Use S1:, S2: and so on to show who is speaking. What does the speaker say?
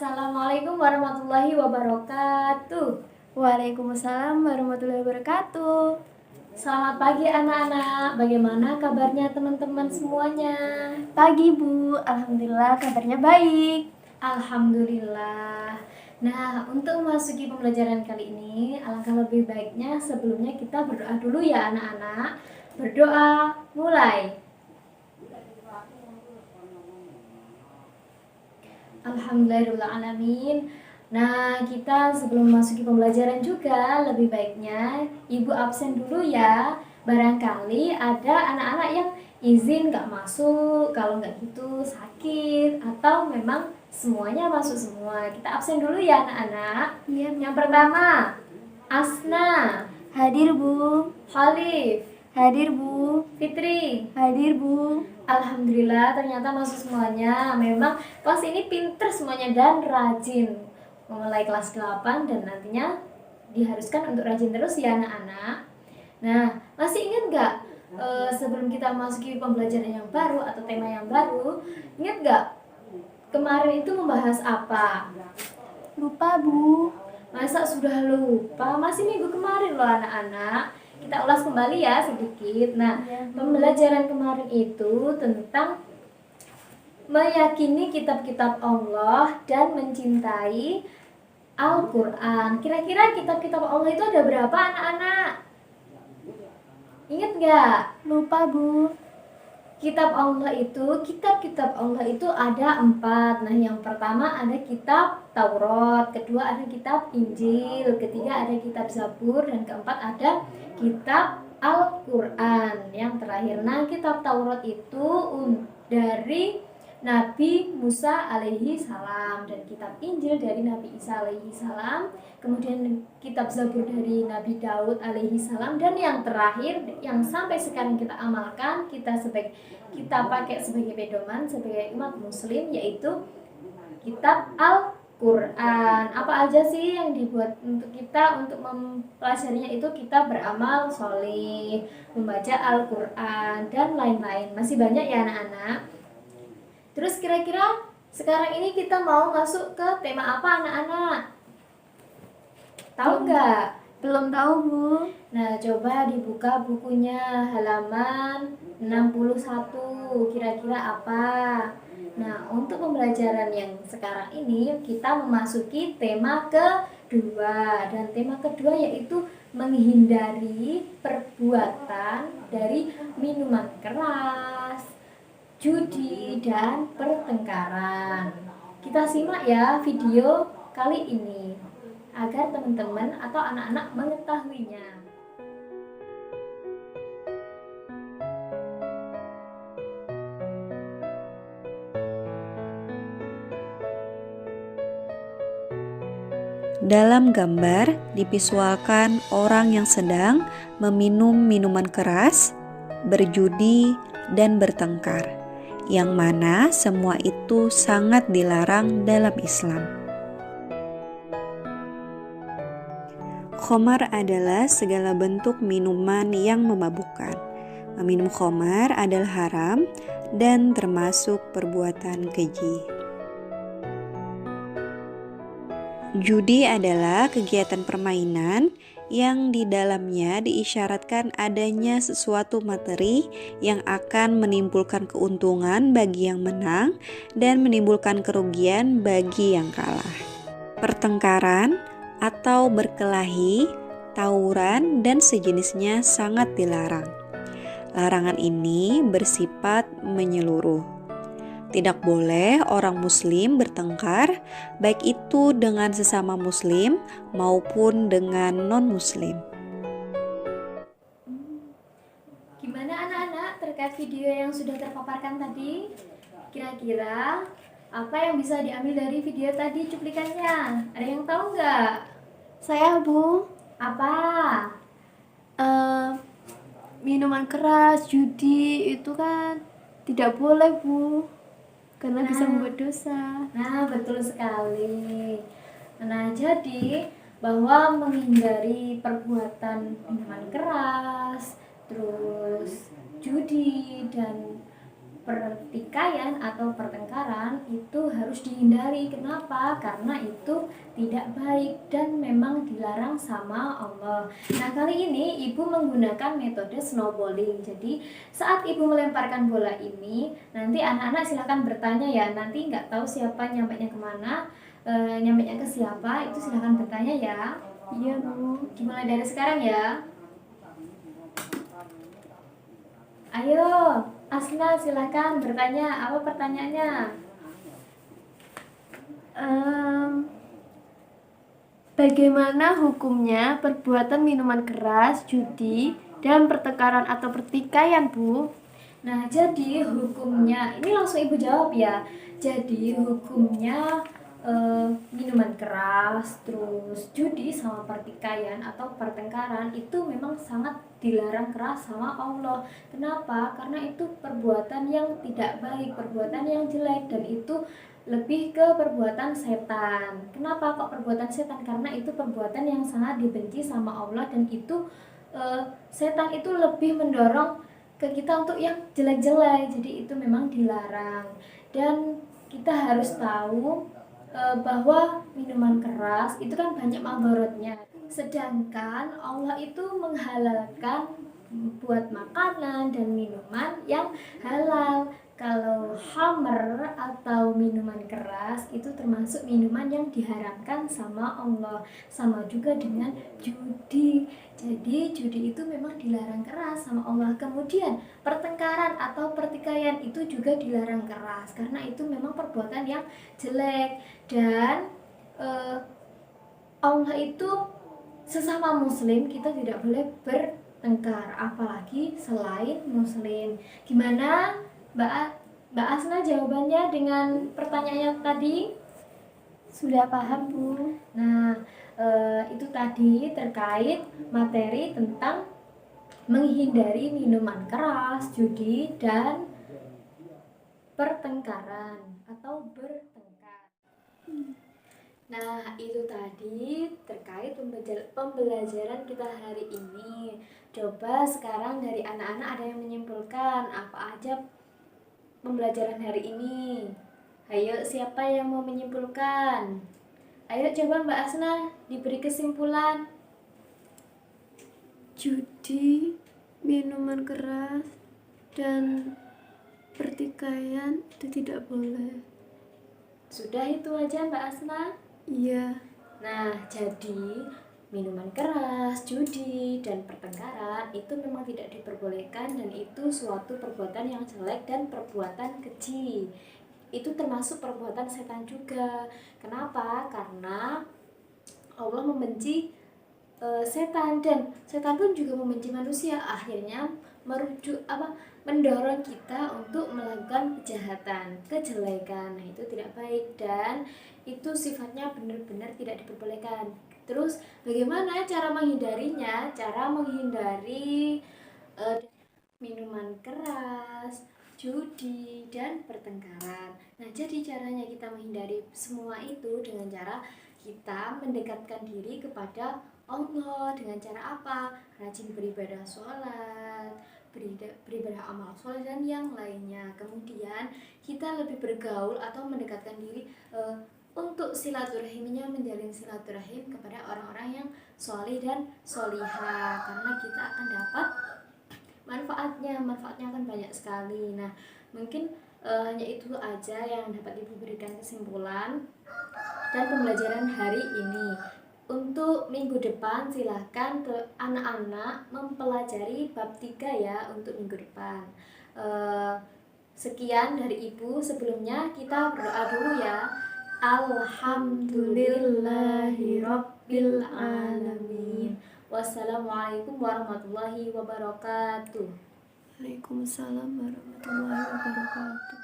S1: Assalamualaikum warahmatullahi wabarakatuh.
S2: Waalaikumsalam warahmatullahi wabarakatuh.
S1: Selamat pagi anak-anak. Bagaimana kabarnya teman-teman semuanya?
S2: Pagi Bu, alhamdulillah kabarnya baik.
S1: Alhamdulillah. Nah, untuk memasuki pembelajaran kali ini, alangkah lebih baiknya sebelumnya kita berdoa dulu ya anak-anak. Berdoa, mulai. Alhamdulillahirrahmanirrahim. Nah, kita sebelum memasuki pembelajaran juga lebih baiknya Ibu absen dulu ya. Barangkali ada anak-anak yang izin gak masuk, kalau nggak gitu sakit, atau memang semuanya masuk semua. Kita absen dulu ya anak-anak.
S2: Iya,
S1: Yang pertama, Asna.
S2: Hadir Bu.
S1: Khalif.
S2: Hadir Bu.
S1: Fitri.
S2: Hadir Bu.
S1: Alhamdulillah ternyata masuk semuanya. Memang kelas ini pinter semuanya dan rajin. Memulai kelas 8 dan nantinya diharuskan untuk rajin terus ya anak-anak. Nah, masih ingat nggak sebelum kita masuki pembelajaran yang baru atau tema yang baru, ingat nggak kemarin itu membahas apa?
S2: Lupa Bu.
S1: Masa sudah lupa? Masih minggu kemarin loh anak-anak. Kita ulas kembali ya sedikit. Nah, pembelajaran kemarin itu tentang meyakini kitab-kitab Allah dan mencintai Al-Quran. Kira-kira kitab-kitab Allah itu ada berapa anak-anak? Ingat gak?
S2: Lupa Bu.
S1: Kitab-kitab Allah itu ada 4. Nah, yang pertama ada kitab Taurat, kedua ada kitab Injil, ketiga ada kitab Zabur, dan keempat ada kitab Al-Quran. Yang terakhir, nah kitab Taurat itu dari Nabi Musa alaihi salam, dan kitab Injil dari Nabi Isa alaihi salam, kemudian kitab Zabur dari Nabi Daud alaihi salam, dan yang terakhir yang sampai sekarang kita amalkan, kita pakai sebagai pedoman sebagai umat muslim, yaitu kitab Al-Quran. Apa aja sih yang dibuat untuk kita untuk mempelajarinya? Itu kita beramal sholih, membaca Al-Quran, dan lain-lain. Masih banyak ya anak-anak. Terus kira-kira sekarang ini kita mau masuk ke tema apa anak-anak? Tahu nggak?
S2: Belum tahu Bu.
S1: Nah, coba dibuka bukunya halaman 61. Kira-kira apa? Nah, untuk pembelajaran yang sekarang ini kita memasuki tema kedua. Dan tema kedua yaitu menghindari perbuatan dari minuman keras, judi, dan pertengkaran. Kita simak ya video kali ini agar teman-teman atau anak-anak mengetahuinya.
S3: Dalam gambar divisualkan orang yang sedang meminum minuman keras, berjudi, dan bertengkar, yang mana semua itu sangat dilarang dalam Islam. Khamar adalah segala bentuk minuman yang memabukkan. Meminum khamar adalah haram dan termasuk perbuatan keji. Judi adalah kegiatan permainan yang di dalamnya diisyaratkan adanya sesuatu materi yang akan menimbulkan keuntungan bagi yang menang dan menimbulkan kerugian bagi yang kalah. Pertengkaran atau berkelahi, tawuran, dan sejenisnya sangat dilarang. Larangan ini bersifat menyeluruh. Tidak boleh orang muslim bertengkar, baik itu dengan sesama muslim maupun dengan non-muslim.
S1: Gimana anak-anak terkait video yang sudah terpaparkan tadi? Kira-kira apa yang bisa diambil dari video tadi cuplikannya? Ada yang tahu nggak?
S2: Saya Bu.
S1: Apa?
S2: Minuman keras, judi itu kan tidak boleh Bu, karena bisa membuat dosa.
S1: Nah, betul sekali. Nah, jadi bahwa menghindari perbuatan minuman keras, terus judi, dan pertikaian atau pertengkaran itu harus dihindari. Kenapa? Karena itu tidak baik dan memang dilarang sama Allah. Nah, kali ini ibu menggunakan metode snowballing. Jadi saat ibu melemparkan bola ini, nanti anak-anak silahkan bertanya ya. Nanti nggak tahu siapa nyampainya kemana, nyampainya ke siapa, itu silahkan bertanya ya.
S2: Iya Bu.
S1: Dimulai dari sekarang ya. Ayo, Asna silahkan bertanya. Apa pertanyaannya?
S2: Bagaimana hukumnya perbuatan minuman keras, judi, dan pertengkaran atau pertikaian, Bu?
S1: Nah, jadi hukumnya, ini langsung ibu jawab ya. Jadi hukumnya minuman keras, terus judi sama pertikaian atau pertengkaran itu memang sangat dilarang keras sama Allah. Kenapa? Karena itu perbuatan yang tidak baik, perbuatan yang jelek, dan itu lebih ke perbuatan setan. Kenapa kok perbuatan setan? Karena itu perbuatan yang sangat dibenci sama Allah, dan itu setan itu lebih mendorong ke kita untuk yang jelek-jelek. Jadi itu memang dilarang, dan kita harus tahu bahwa minuman keras itu kan banyak madharatnya. Sedangkan Allah itu menghalalkan buat makanan dan minuman yang halal. Kalau khamr atau minuman keras itu termasuk minuman yang diharamkan sama Allah. Sama juga dengan judi. Jadi judi itu memang dilarang keras sama Allah. Kemudian pertengkaran atau pertikaian itu juga dilarang keras, karena itu memang perbuatan yang jelek. Dan Allah itu sesama muslim kita tidak boleh bertengkar, apalagi selain muslim. Gimana Mbak Asna jawabannya dengan pertanyaannya tadi?
S2: Sudah paham, Bu?
S1: Nah, itu tadi terkait materi tentang menghindari minuman keras, judi, dan pertengkaran atau bertengkar. Nah, itu tadi terkait pembelajaran kita hari ini. Coba sekarang dari anak-anak ada yang menyimpulkan apa aja pembelajaran hari ini. Ayo, siapa yang mau menyimpulkan? Ayo coba Mbak Asna, diberi kesimpulan.
S2: Judi, minuman keras, dan pertikaian itu tidak boleh.
S1: Sudah itu aja Mbak Asna?
S2: Iya.
S1: Nah, jadi minuman keras, judi, dan pertengkaran itu memang tidak diperbolehkan, dan itu suatu perbuatan yang jelek dan perbuatan keji. Itu termasuk perbuatan setan juga. Kenapa? Karena Allah membenci setan, dan setan pun juga membenci manusia. Akhirnya mendorong kita untuk melakukan kejahatan, kejelekan. Nah, itu tidak baik, dan itu sifatnya benar-benar tidak diperbolehkan. Terus bagaimana cara menghindarinya? Cara menghindari minuman keras, judi, dan pertengkaran. Nah, jadi caranya kita menghindari semua itu dengan cara kita mendekatkan diri kepada Allah. Dengan cara apa? Rajin beribadah sholat, beribadah amal soleh, dan yang lainnya. Kemudian kita lebih bergaul atau mendekatkan diri untuk silaturahimnya, menjalin silaturahim kepada orang-orang yang soleh dan solihah, karena kita akan dapat manfaatnya akan banyak sekali. Nah, mungkin hanya itu aja yang dapat ibu berikan kesimpulan dan pembelajaran hari ini. Untuk minggu depan silahkan ke anak-anak mempelajari bab 3 ya untuk minggu depan. Sekian dari ibu. Sebelumnya kita berdoa dulu ya. Alhamdulillahirabbil alamin. Wassalamualaikum warahmatullahi wabarakatuh.
S2: Waalaikumsalam warahmatullahi wabarakatuh.